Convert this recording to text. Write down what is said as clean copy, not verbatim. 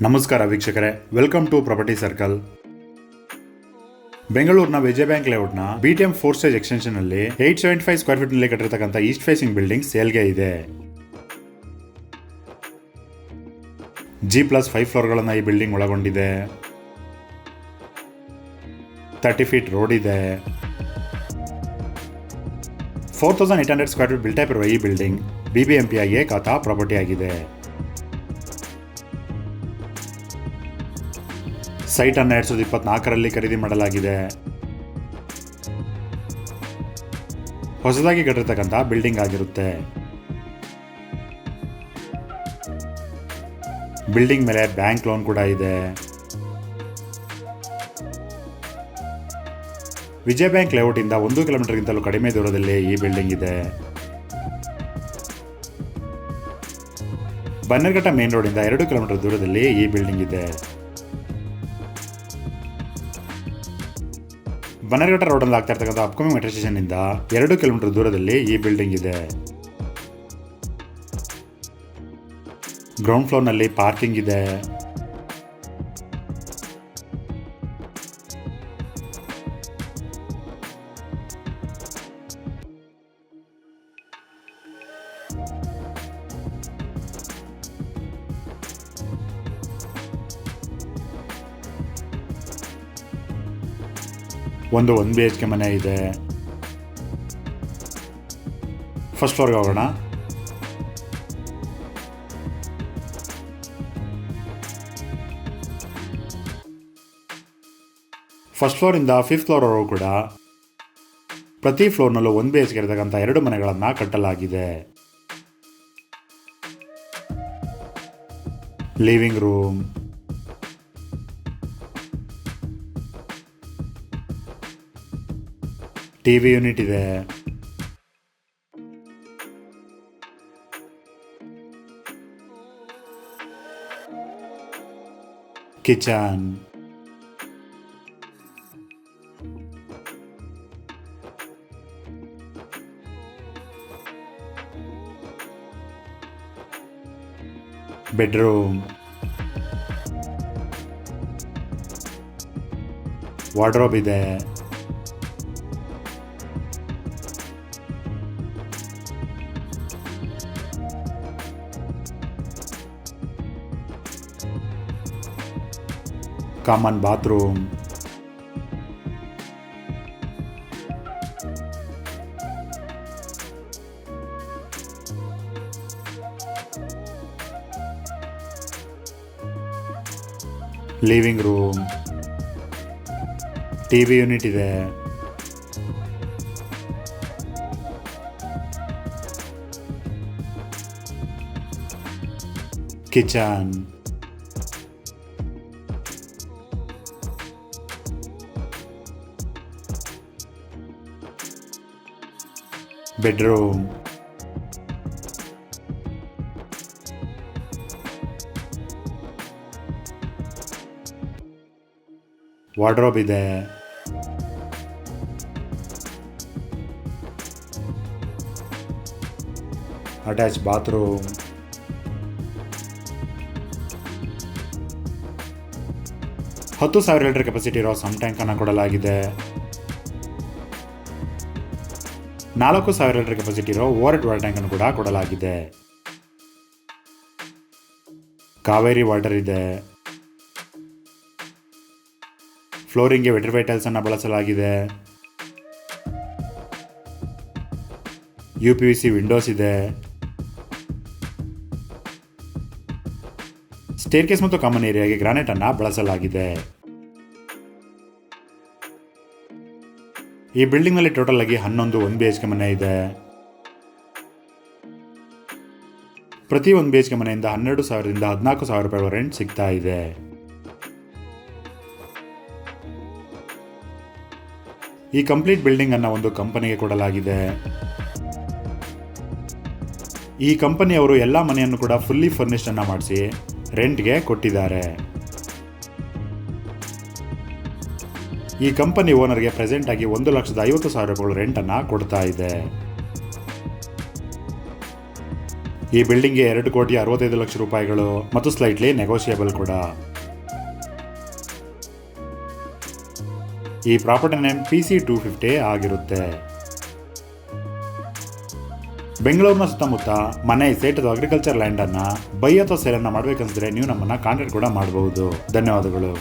ನಮಸ್ಕಾರ ವೀಕ್ಷಕರೇ, welcome to property circle. ಬೆಂಗಳೂರಿನ ವಿಜಯ ಬ್ಯಾಂಕ್ ಲೇಔಟ್ನ BTM 4 ಸ್ಟೇಜ್ ಎಕ್ಸ್ಟೆನ್ಷನ್ ಅಲ್ಲಿ 875 ಸ್ಕ್ವೇರ್ ಫೀಟ್ ನಲ್ಲಿ ಕಟ್ಟಿರತಕ್ಕಂಥ ಈಸ್ಟ್ ಫೇಸಿಂಗ್ ಬಿಲ್ಡಿಂಗ್ ಸೇಲ್ಗೆ ಇದೆ. G+5 ಫ್ಲೋರ್ಗಳನ್ನು ಈ ಬಿಲ್ಡಿಂಗ್ ಒಳಗೊಂಡಿದೆ. 30 ಫೀಟ್ ರೋಡ್ ಇದೆ. 4800 ಸ್ಕ್ವೇರ್ ಫೀಟ್ ಬಿಲ್ಟ್ ಟೈಪ್ ಇರುವ ಈ ಬಿಲ್ಡಿಂಗ್ BBMP ಎ ಖಾತಾ ಪ್ರಾಪರ್ಟಿ ಆಗಿದೆ. ಸೈಟ್ ಅನ್ನು 2024ರಲ್ಲಿ ಖರೀದಿ ಮಾಡಲಾಗಿದೆ. ಹೊಸದಾಗಿ ಕಟ್ಟಿರತಕ್ಕಂಥ ಬಿಲ್ಡಿಂಗ್ ಆಗಿರುತ್ತೆ. ಬಿಲ್ಡಿಂಗ್ ಮೇಲೆ ಬ್ಯಾಂಕ್ ಲೋನ್ ಕೂಡ ಇದೆ. ವಿಜಯ ಬ್ಯಾಂಕ್ ಲೇಔಟ್ ಇಂದ 1 ಕಿಲೋಮೀಟರ್ಗಿಂತಲೂ ಕಡಿಮೆ ದೂರದಲ್ಲಿ ಈ ಬಿಲ್ಡಿಂಗ್ ಇದೆ. ಬನ್ನರ್ಘಟ್ಟ ಮೇನ್ ರೋಡ್ ಇಂದ 2 ಕಿಲೋಮೀಟರ್ ದೂರದಲ್ಲಿ ಈ ಬಿಲ್ಡಿಂಗ್ ಇದೆ. ಬನ್ನರ್ಘಟ್ಟ ರೋಡ್ ಅಲ್ಲಿ ಆಗ್ತಾ ಇರ್ತಕ್ಕಂಥ ಅಪ್ಕಮಿಂಗ್ ಮೆಟ್ರೋ ಸ್ಟೇಷನ್ ಇಂದ 2 ಕಿಲೋಮೀಟರ್ ದೂರದಲ್ಲಿ ಈ ಬಿಲ್ಡಿಂಗ್ ಇದೆ. ಗ್ರೌಂಡ್ ಫ್ಲೋರ್ ನಲ್ಲಿ ಪಾರ್ಕಿಂಗ್ ಇದೆ. ಒಂದು 1 BHK ಮನೆ ಇದೆ. ಫಸ್ಟ್ ಫ್ಲೋರ್ಗೆ ಹೋಗೋಣ. ಫಸ್ಟ್ ಫ್ಲೋರ್ ಇಂದ 5th ಫ್ಲೋರ್ ವರೆಗೂ ಕೂಡ ಪ್ರತಿ ಫ್ಲೋರ್ನಲ್ಲೂ 1 BHK ಇರತಕ್ಕಂಥ 2 ಮನೆಗಳನ್ನು ಕಟ್ಟಲಾಗಿದೆ. ಲಿವಿಂಗ್ ರೂಮ್, ಟಿವಿ ಯೂನಿಟ್ ಇದೆ. ಕಿಚನ್, ಬೆಡ್ರೂಮ್, ವಾರ್ಡ್ರೋಬ್ ಇದೆ. Common bathroom, living room, TV unit ಇದೆ. ಕಿಚನ್, ಬೆಡ್ರೂಮ್, ವಾರ್ಡ್ರೋಬ್ ಇದೆ. ಅಟ್ಯಾಚ್ ಬಾತ್ರೂಮ್, 10,000 ಲೀಟರ್ ಕೆಪಾಸಿಟಿ ಇರೋ ಸಮ್ ಟ್ಯಾಂಕ್ ಅನ್ನು ಕೊಡಲಾಗಿದೆ. 4,000 ಲೀಟರ್ ಕೆಪಾಸಿಟಿ ಇರೋ ಓವರ್ ವಾಟರ್ ಟ್ಯಾಂಕ್ ಅನ್ನು ಕೂಡ ಕೊಡಲಾಗಿದೆ. ಕಾವೇರಿ ವಾಟರ್ ಇದೆ. ಫ್ಲೋರಿಂಗ್ಗೆ ವೆಟ್ರಿಫೈ ಟೈಲ್ಸ್ ಅನ್ನು ಬಳಸಲಾಗಿದೆ. UPVC ವಿಂಡೋಸ್ ಇದೆ. ಸ್ಟೇರ್ಕೇಸ್ ಮತ್ತು ಕಾಮನ್ ಏರಿಯಾಗೆ ಗ್ರಾನೈಟ್ ಅನ್ನು ಬಳಸಲಾಗಿದೆ. ಈ ಬಿಲ್ಡಿಂಗ್ ನಲ್ಲಿ ಟೋಟಲ್ ಆಗಿ 11 1 BHK ಮನೆ ಇದೆ. ಪ್ರತಿ 1 BHK ಮನೆಯಿಂದ 12,000ರಿಂದ 14,000 ರೂಪಾಯಿ ರೆಂಟ್ ಸಿಗ್ತಾ ಇದೆ. ಈ ಕಂಪ್ಲೀಟ್ ಬಿಲ್ಡಿಂಗ್ ಅನ್ನು ಒಂದು ಕಂಪನಿಗೆ ಕೊಡಲಾಗಿದೆ. ಈ ಕಂಪನಿಯವರು ಎಲ್ಲ ಮನೆಯನ್ನು ಕೂಡ ಫುಲ್ಲಿ ಫರ್ನಿಶ್ಡ್ ಅನ್ನ ಮಾಡಿಸಿ ರೆಂಟ್ಗೆ ಕೊಟ್ಟಿದ್ದಾರೆ. ಈ ಕಂಪನಿ ಓನರ್ಗೆ ಪ್ರೆಸೆಂಟ್ ಆಗಿ 1,50,000 ರೂಪಾಯಿ ರೆಂಟ್ ಅನ್ನ ಕೊಡ್ತಾ ಇದೆ. ಈ ಬಿಲ್ಡಿಂಗ್ಗೆ 2,65,00,000 ರೂಪಾಯಿಗಳು ಮತ್ತು ಸ್ಲೈಟ್ಲಿ ನೆಗೋಷಿಯಬಲ್ ಕೂಡ. ಈ ಪ್ರಾಪರ್ಟಿ ನೇಮ್ PC250 ಆಗಿರುತ್ತೆ. ಬೆಂಗಳೂರಿನ ಸುತ್ತಮುತ್ತ ಮನೆ, ಸೈಟ್ ಅಥವಾ ಅಗ್ರಿಕಲ್ಚರ್ ಲ್ಯಾಂಡ್ ಅನ್ನ ಬೈ ಅಥವಾ ಸೇಲ್ ಅನ್ನ ಮಾಡ್ಬೇಕಂದ್ರೆ ನೀವು ನಮ್ಮನ್ನ ಕಾಂಟ್ಯಾಕ್ಟ್ ಕೂಡ ಮಾಡಬಹುದು. ಧನ್ಯವಾದಗಳು.